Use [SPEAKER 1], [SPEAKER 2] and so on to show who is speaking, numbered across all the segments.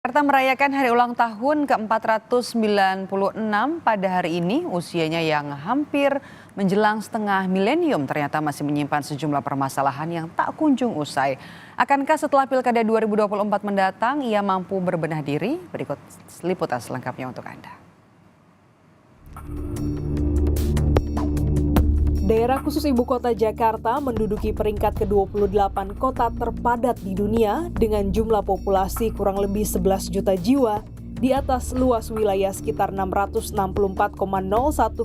[SPEAKER 1] Jakarta merayakan hari ulang tahun ke-496 pada hari ini. Usianya yang hampir menjelang setengah milenium ternyata masih menyimpan sejumlah permasalahan yang tak kunjung usai. Akankah setelah Pilkada 2024 mendatang ia mampu berbenah diri? Berikut liputan selengkapnya untuk Anda.
[SPEAKER 2] Daerah khusus ibu kota Jakarta menduduki peringkat ke-28 kota terpadat di dunia dengan jumlah populasi kurang lebih 11 juta jiwa di atas luas wilayah sekitar 664,01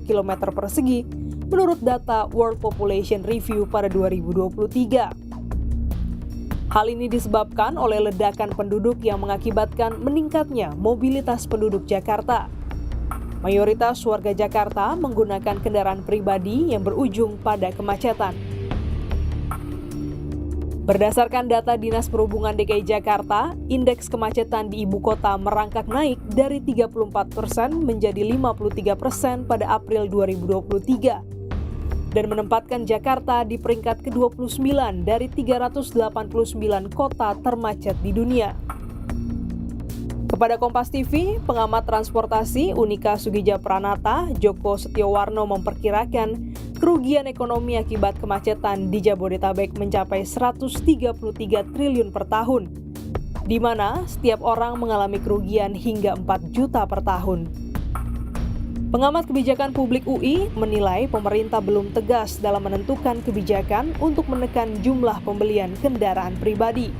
[SPEAKER 2] km persegi menurut data World Population Review pada 2023. Hal ini disebabkan oleh ledakan penduduk yang mengakibatkan meningkatnya mobilitas penduduk Jakarta. Mayoritas warga Jakarta menggunakan kendaraan pribadi yang berujung pada kemacetan. Berdasarkan data Dinas Perhubungan DKI Jakarta, indeks kemacetan di ibu kota merangkak naik dari 34% menjadi 53% pada April 2023 dan menempatkan Jakarta di peringkat ke-29 dari 389 kota termacet di dunia. Kepada Kompas TV, pengamat transportasi Unika Sugija Pranata, Joko Setiowarno memperkirakan kerugian ekonomi akibat kemacetan di Jabodetabek mencapai 133 triliun per tahun, di mana setiap orang mengalami kerugian hingga 4 juta per tahun. Pengamat kebijakan publik UI menilai pemerintah belum tegas dalam menentukan kebijakan untuk menekan jumlah pembelian kendaraan pribadi.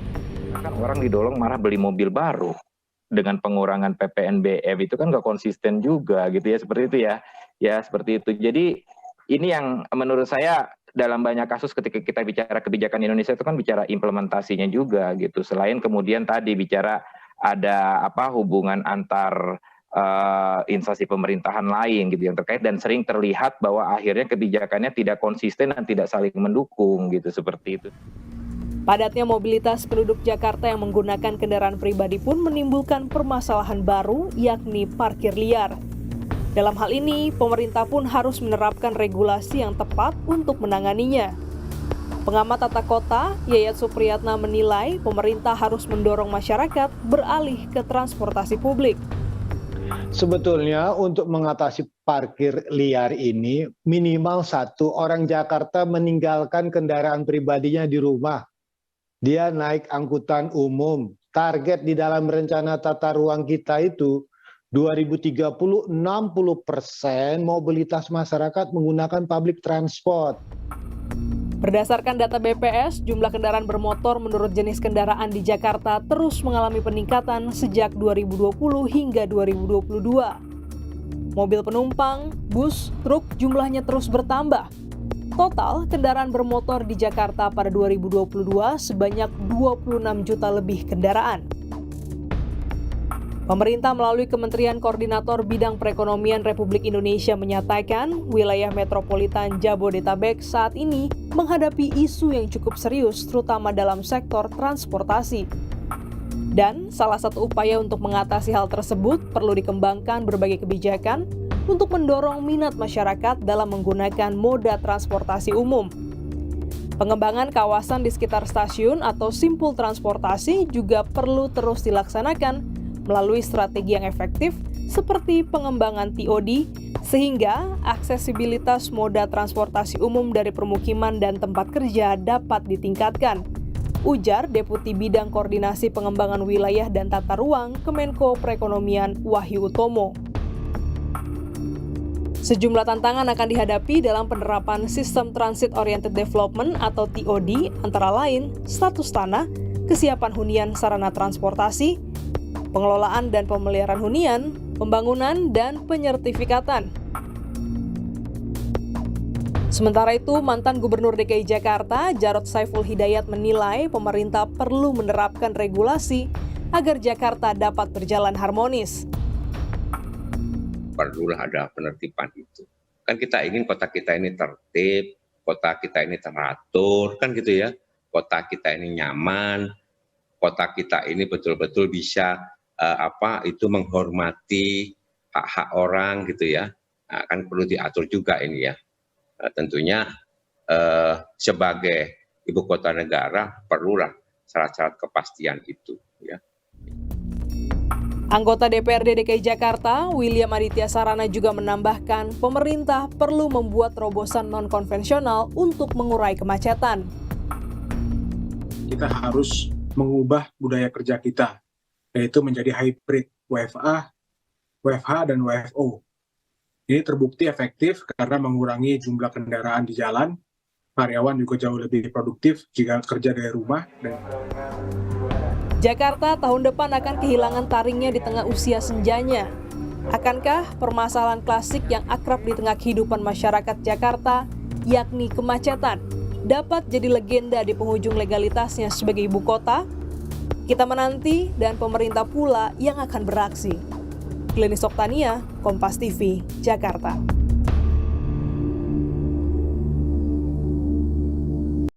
[SPEAKER 3] Kan orang didorong marah beli mobil baru. Dengan pengurangan PPNBM itu kan nggak konsisten juga gitu ya, seperti itu ya. Ya seperti itu. Jadi ini yang menurut saya dalam banyak kasus ketika kita bicara kebijakan Indonesia itu kan bicara implementasinya juga gitu. Selain kemudian tadi bicara ada hubungan antar instansi pemerintahan lain gitu yang terkait, dan sering terlihat bahwa akhirnya kebijakannya tidak konsisten dan tidak saling mendukung gitu, seperti itu.
[SPEAKER 2] Padatnya mobilitas penduduk Jakarta yang menggunakan kendaraan pribadi pun menimbulkan permasalahan baru, yakni parkir liar. Dalam hal ini, pemerintah pun harus menerapkan regulasi yang tepat untuk menanganinya. Pengamat tata kota, Yayat Supriyatna menilai pemerintah harus mendorong masyarakat beralih ke transportasi publik.
[SPEAKER 4] Sebetulnya untuk mengatasi parkir liar ini, minimal satu orang Jakarta meninggalkan kendaraan pribadinya di rumah. Dia naik angkutan umum. Target di dalam rencana tata ruang kita itu 2030 60% mobilitas masyarakat menggunakan public transport.
[SPEAKER 2] Berdasarkan data BPS, jumlah kendaraan bermotor menurut jenis kendaraan di Jakarta terus mengalami peningkatan sejak 2020 hingga 2022. Mobil penumpang, bus, truk jumlahnya terus bertambah. Total kendaraan bermotor di Jakarta pada 2022 sebanyak 26 juta lebih kendaraan. Pemerintah melalui Kementerian Koordinator Bidang Perekonomian Republik Indonesia menyatakan wilayah metropolitan Jabodetabek saat ini menghadapi isu yang cukup serius terutama dalam sektor transportasi. Dan salah satu upaya untuk mengatasi hal tersebut perlu dikembangkan berbagai kebijakan untuk mendorong minat masyarakat dalam menggunakan moda transportasi umum. Pengembangan kawasan di sekitar stasiun atau simpul transportasi juga perlu terus dilaksanakan melalui strategi yang efektif seperti pengembangan TOD, sehingga aksesibilitas moda transportasi umum dari permukiman dan tempat kerja dapat ditingkatkan, ujar Deputi Bidang Koordinasi Pengembangan Wilayah dan Tata Ruang Kemenko Perekonomian Wahyu Utomo. Sejumlah tantangan akan dihadapi dalam penerapan Sistem Transit Oriented Development atau TOD, antara lain status tanah, kesiapan hunian sarana transportasi, pengelolaan dan pemeliharaan hunian, pembangunan, dan penyertifikatan. Sementara itu, mantan Gubernur DKI Jakarta, Jarod Saiful Hidayat menilai pemerintah perlu menerapkan regulasi agar Jakarta dapat berjalan harmonis.
[SPEAKER 5] Perlulah ada penertiban itu. Kan kita ingin kota kita ini tertib, kota kita ini teratur, kan gitu ya. Kota kita ini nyaman, kota kita ini betul-betul bisa menghormati hak-hak orang gitu ya. Nah, kan perlu diatur juga ini ya. Tentunya sebagai ibu kota negara perlulah syarat-syarat kepastian itu ya.
[SPEAKER 2] Anggota DPRD DKI Jakarta, William Aditya Sarana juga menambahkan pemerintah perlu membuat terobosan non-konvensional untuk mengurai kemacetan.
[SPEAKER 6] Kita harus mengubah budaya kerja kita, yaitu menjadi hybrid WFA, WFH, dan WFO. Ini terbukti efektif karena mengurangi jumlah kendaraan di jalan, karyawan juga jauh lebih produktif jika kerja dari rumah.
[SPEAKER 2] Jakarta tahun depan akan kehilangan taringnya di tengah usia senjanya. Akankah permasalahan klasik yang akrab di tengah kehidupan masyarakat Jakarta, yakni kemacetan, dapat jadi legenda di penghujung legalitasnya sebagai ibu kota? Kita menanti dan pemerintah pula yang akan beraksi. Glenis Oktania, Kompas TV, Jakarta.